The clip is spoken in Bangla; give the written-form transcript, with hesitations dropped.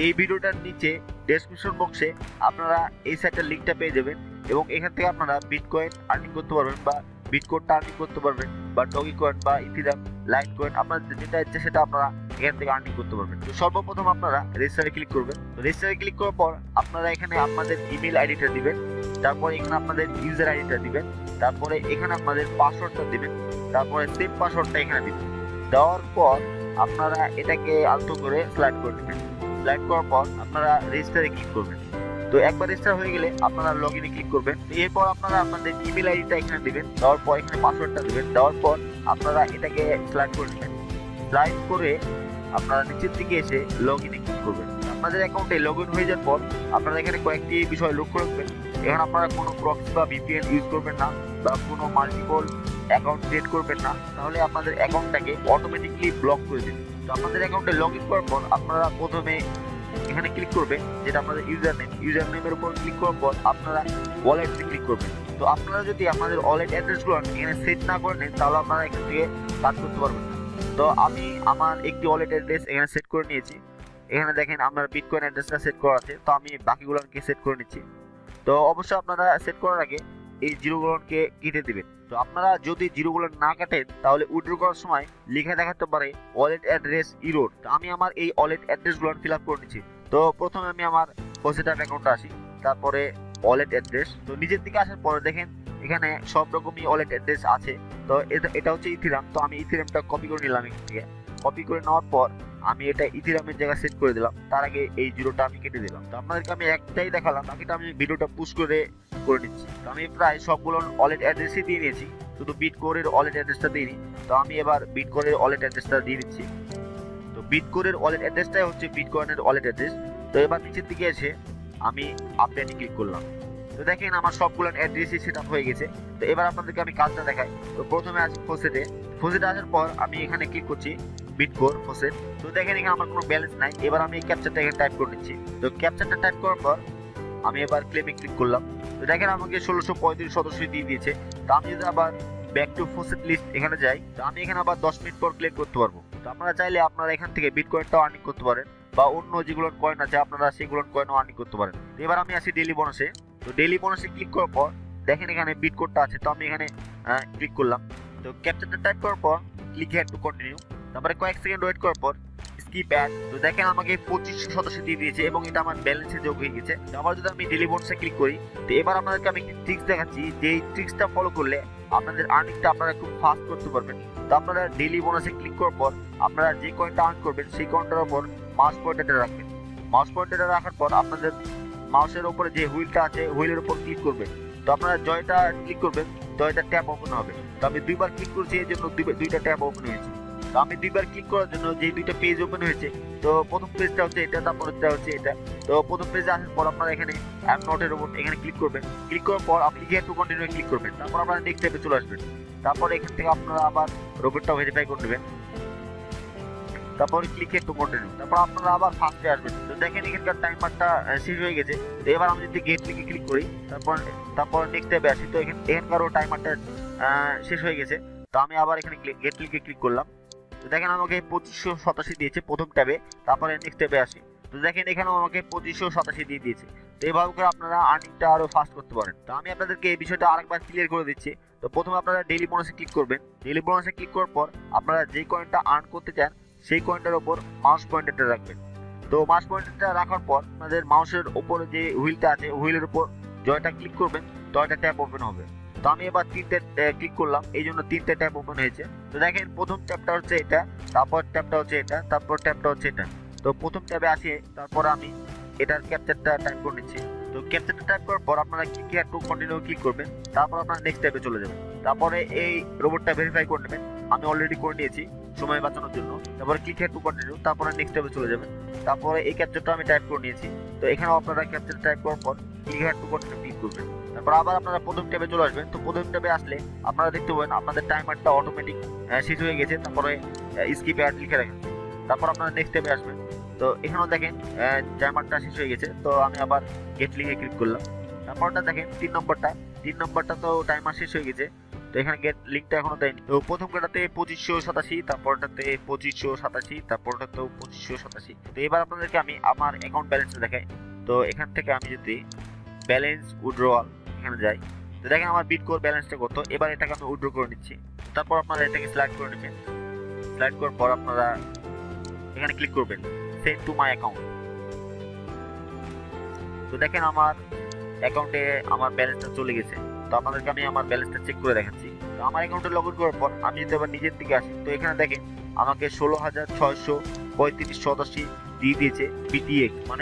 এই ভিডিওটার নিচে ডেসক্রিপশন বক্সে আপনারা এই সাইটের লিঙ্কটা পেয়ে যাবেন এবং এখান থেকে আপনারা বিটকয়েন আর্নিং করতে পারবেন বা বিটকয়েনটা আর্নিং করতে পারবেন বা ডগি কয়েন বা ইথিরিয়াম লাইট কয়েন আপনাদের যেটা ইচ্ছে সেটা আপনারা এখান থেকে আর্নিং করতে পারবেন। তো সর্বপ্রথম আপনারা রেজিস্টারে ক্লিক করবেন। তো রেজিস্টারে ক্লিক করার পর আপনারা এখানে আপনাদের ইমেল আইডিটা দিবেন, তারপরে এখানে আপনাদের ইউজার আইডিটা দিবেন, তারপরে এখানে আপনাদের পাসওয়ার্ডটা দিবেন, তারপরে সেভ পাসওয়ার্ডটা এখানে দিবেন। দেওয়ার পর আপনারা এটাকে আলতো করে স্লাইড করে দেবেন। স্লাইড করার পর আপনারা রেজিস্টারে ক্লিক করবেন। তো একবার রেজিস্টার হয়ে গেলে আপনারা লগ ইনে ক্লিক করবেন। এরপর আপনারা আপনাদের ইমেল আইডিটা এখানে দিবেন, দেওয়ার পর এখানে পাসওয়ার্ডটা দিবেন, দেওয়ার পর আপনারা এটাকে স্লাইড করে নেবেন। স্লাইড করে আপনারা নিচের দিকে এসে লগ ইনে ক্লিক করবেন। আপনাদের অ্যাকাউন্টে লগ ইন হয়ে যাওয়ার পর আপনারা এখানে কয়েকটি বিষয় লক্ষ্য রাখবেন। এখানে আপনারা কোনো প্রক্সি বা ভিপিএন ইউজ করবেন না বা কোনো মাল্টিপল অ্যাকাউন্ট ক্রিয়েট করবেন না, তাহলে আপনাদের অ্যাকাউন্টটাকে অটোমেটিকলি ব্লক করে দিন। তো আপনাদের অ্যাকাউন্টে লগ ইন করার পর আপনারা প্রথমে এখানে ক্লিক করবেন, যেটা আপনাদের ইউজার নেমের উপর ক্লিক করার পর আপনারা ওয়ালেটে ক্লিক করবেন। তো আপনারা যদি আপনাদের ওয়ালেট অ্যাড্রেসগুলো এখানে সেট না করে নেন তাহলে আপনারা এখান থেকে কাজ করতে পারবেন না। তো আমি আমার একটি ওয়ালেট অ্যাড্রেস এখানে সেট করে নিয়েছি। এখানে দেখেন আমার বিটকয়েন অ্যাড্রেসটা সেট করা আছে, তো আমি বাকিগুলোকে সেট করে নিচ্ছি। তো অবশ্যই আপনারা সেট করার আগে এই জিরোগুলোকে কেটে দিবেন। তো আপনারা যদি জিরোগুলো না কাটেন তাহলে উইথড্র করার সময় লিখে দেখাতে পারে ওয়ালেট অ্যাড্রেস ইরোড। তো আমি আমার এই ওয়ালেট অ্যাড্রেসগুলো ফিল আপ করে নিচ্ছি। তো প্রথমে আমি আমার পজিটিভ অ্যাকাউন্টে আসি, তারপরে ওয়ালেট অ্যাড্রেস। তো নিচের দিকে আসার পরে দেখেন এখানে সব রকমই ওয়ালেট অ্যাড্রেস আছে। তো এটা হচ্ছে ইথিরিয়াম। তো আমি ইথিরিয়ামটা কপি করে নিলাম এখান থেকে। কপি করে নেওয়ার পর আমি এটা ইথিরিয়ামের জায়গায় সেট করে দিলাম। তার আগে এই জিরোটা আমি কেটে দিলাম। তো আপনাদেরকে আমি একটাই দেখালাম, বাকিটা আমি ভিডিওটা পুশ করে নিচ্ছি। তো আমি প্রায় সবগুলো ওয়ালেট অ্যাড্রেসই দিয়ে নিয়েছি, শুধু বিটকোরের ওয়ালেট অ্যাড্রেসটা দিইনি। তো আমি এবার বিটকোরের ওয়ালেট অ্যাড্রেসটা দিয়ে দিচ্ছি। তো বিটকোরের ওয়ালেট অ্যাড্রেসটাই হচ্ছে বিটকয়েনের ওয়ালেট অ্যাড্রেস। তো এবার নিচের দিকে এসে আমি আপডেটে ক্লিক করলাম। তো দেখেন আমার সবগুলো অ্যাড্রেসই সেট আপ হয়ে গেছে। তো এবার আপনাদেরকে আমি কাজটা দেখাই। তো প্রথমে আসি ফসেটে আসার পর আমি এখানে ক্লিক করছি বিটকোর ফসেট। তো দেখেন এখানে আমার কোনো ব্যালেন্স নাই। এবার আমি এই ক্যাপচারটা এখানে টাইপ করে নিচ্ছি। তো ক্যাপচারটা টাইপ করার পর আমি এবার ক্লেমে ক্লিক করলাম। তো দেখেন আমাকে 1635 সদস্য দিয়ে দিয়েছে। তো আমি যদি আবার ব্যাক টু ফসেট লিস্ট এখানে যাই, তো আমি এখানে আবার 10 মিনিট পর ক্লেম করতে পারবো। তো আপনারা চাইলে আপনারা এখান থেকে বিটকয়েনটাও আর্নিং করতে পারেন বা অন্য যেগুলো কয়েন আছে আপনারা সেগুলো কয়েনও আর্নিং করতে পারেন। তো এবার আমি আসি ডেইলি বোনাসে। তো ডেইলি বোনাসে ক্লিক করার পর দেখেন এখানে বিটকয়েনটা আছে। তো আমি এখানে ক্লিক করলাম। তো ক্যাপচারটা টাইপ করার পর ক্লিক হিয়ার টু কন্টিনিউ। তারপরে কয়েক সেকেন্ড ওয়েট করার পর স্কিপ অ্যাড। তো দেখেন আমাকে 2500 সদস্য দিয়ে দিয়েছে এবং এটা আমার ব্যালেন্সে যোগ হয়ে গেছে। তো আবার যদি আমি ডেইলি বোনাসে ক্লিক করি, তো এবার আপনাদেরকে আমি একটি ট্রিক্স দেখাচ্ছি যে এই ট্রিক্সটা ফলো করলে আপনাদের আর্নিংটা আপনারা খুব ফাস্ট করতে পারবেন। তো আপনারা ডেইলি বোনাসে ক্লিক করার পর আপনারা যে কয়েনটা আর্ন করবেন সেই কয়েনটার উপর মাউস পয়েন্টারটা রাখবেন। মাউস পয়েন্টারটা রাখার পর আপনাদের মাউসের উপরে যে হুইলটা আছে হুইলের উপর ক্লিক করবেন। তো আপনারা জয়টা ক্লিক করবেন, জয়টা ট্যাব ওপেন হবে। তো আমি দুইবার ক্লিক করছি, এই জন্য দুইটা ট্যাব ওপেন হয়েছে। তো আমি দুইবার ক্লিক করার জন্য যে দুইটা পেজ ওপেন হয়েছে, তো প্রথম পেজটা হচ্ছে এটা, তারপরটা হচ্ছে এটা। তো প্রথম পেজে আসার পর আপনারা এখানে অ্যাম নোটের উপর এখানে ক্লিক করবেন। ক্লিক করার পর আপনি হিয়ার টু কন্টিনিউ ক্লিক করবেন। তারপর আপনারা নেক্সট স্টেপে চলে আসবেন। তারপর এখান থেকে আপনারা আবার রোবটটা ভেরিফাই করে নেবেন। তারপর ক্লিক হিয়ার টু কন্টিনিউ। তারপর আপনারা আবার ফার্স্টে আসবেন। তো দেখেন এখানকার টাইমারটা শেষ হয়ে গেছে। তো এবার আমি যদি গেট লিখে ক্লিক করি, তারপর নেক্সট স্টেপে আসি, তো এখানকারও টাইমারটা শেষ হয়ে গেছে। তো আমি আবার এখানে গেট লিখে ক্লিক করলাম। তো দেখেন আমাকে 2587 দিয়েছে প্রথম ট্যাবে। তারপরে নেক্সট ট্যাবে আসি, তো দেখেন এখানেও আমাকে 2587 দিয়ে দিয়েছে। তো এইভাবে করে আপনারা আর্নিংটা আরো ফাস্ট করতে পারেন। তো আমি আপনাদেরকে এই বিষয়টা আরেকবার ক্লিয়ার করে দিচ্ছি। তো প্রথমে আপনারা ডেইলি বোনাসে ক্লিক করবেন। ডেইলি বোনাসে ক্লিক করার পর আপনারা যে কয়েনটা আর্ন করতে চান সেই কয়েনটার উপর মাউস পয়েন্টারটা রাখবেন। তো মাউস পয়েন্টারটা রাখার পর আপনাদের মাউসের উপরে যে হুইলটা আছে হুইলের উপর জয়টা ক্লিক করবেন, জয়টা ট্যাব ওপেন হবে। তো আমি এবার 3টে ক্লিক করলাম, এই জন্য 3টে ট্যাব ওপেন হয়েছে। তো দেখেন প্রথম ট্যাবটা হচ্ছে এটা, তারপর ট্যাবটা হচ্ছে এটা, তারপর ট্যাবটা হচ্ছে এটা। তো প্রথম ট্যাবে আসি, তারপর আমি এটার ক্যাপচারটা টাইপ করে নিচ্ছি। তো ক্যাপচারটা টাইপ করার পর আপনারা click here to continue click করবেন। তারপর আপনারা নেক্সট ট্যাবে চলে যাবেন। তারপরে এই রোবটটা ভেরিফাই করে নেবেন, আমি অলরেডি করে নিয়েছি সময় বাঁচানোর জন্য। তারপরে ক্লিক হিয়ার টু কন্টিনিউ, তারপরে নেক্সট ট্যাবে চলে যাবেন। তারপরে এই ক্যাপচারটা আমি টাইপ করে নিয়েছি। তো এখানেও আপনারা ক্যাপচার টাইপ করার পর click here to continue click করবেন। তারপর আবার আপনারা প্রথম ট্যাবে চলে আসবেন। তো প্রথম ট্যাবে আসলে আপনারা দেখতে পাবেন আপনাদের টাইমারটা অটোমেটিক শেষ হয়ে গেছে। তারপরে স্কিপ অ্যাড লিখে রাখেন। তারপর আপনারা নেক্সট ট্যাবে আসবেন। তো এখানেও দেখেন টাইমারটা শেষ হয়ে গেছে। তো আমি আবার গেট লিখে ক্লিক করলাম। তারপরটা দেখেন 3 নম্বরটা তো টাইমার শেষ হয়ে গেছে। তো এখানে গেট লিঙ্কটা এখনো দেয়নি। তো প্রথম কটাতে 2587, তারপরটাতে 2587, তারপরটাতেও 2587। তো এবার আপনাদেরকে আমি আমার অ্যাকাউন্ট ব্যালেন্সটা দেখাই। তো এখান থেকে আমি যদি ব্যালেন্স উইথড্রয়াল এখানে যাই, তো দেখেন আমার বিটকোর ব্যালেন্সটা কত। এবার এটাকে আমি উইথড্র করে নিচ্ছি। তারপর আপনারা এটাকে সিলেক্ট করে নেবেন। সিলেক্ট করার পর আপনারা এখানে ক্লিক করবেন সেন্ড টু মাই অ্যাকাউন্ট। তো দেখেন আমার অ্যাকাউন্টে আমার ব্যালেন্সটা চলে গেছে। তো আপনাদেরকে আমি আমার ব্যালেন্সটা চেক করে দেখাচ্ছি। তো আমার অ্যাকাউন্টে লগ ইন করার পর আমি যদি আবার নিজের দিকে আসি, তো এখানে দেখেন আমাকে 16,635.87 দিয়ে দিয়েছে বিটিএক্স, মানে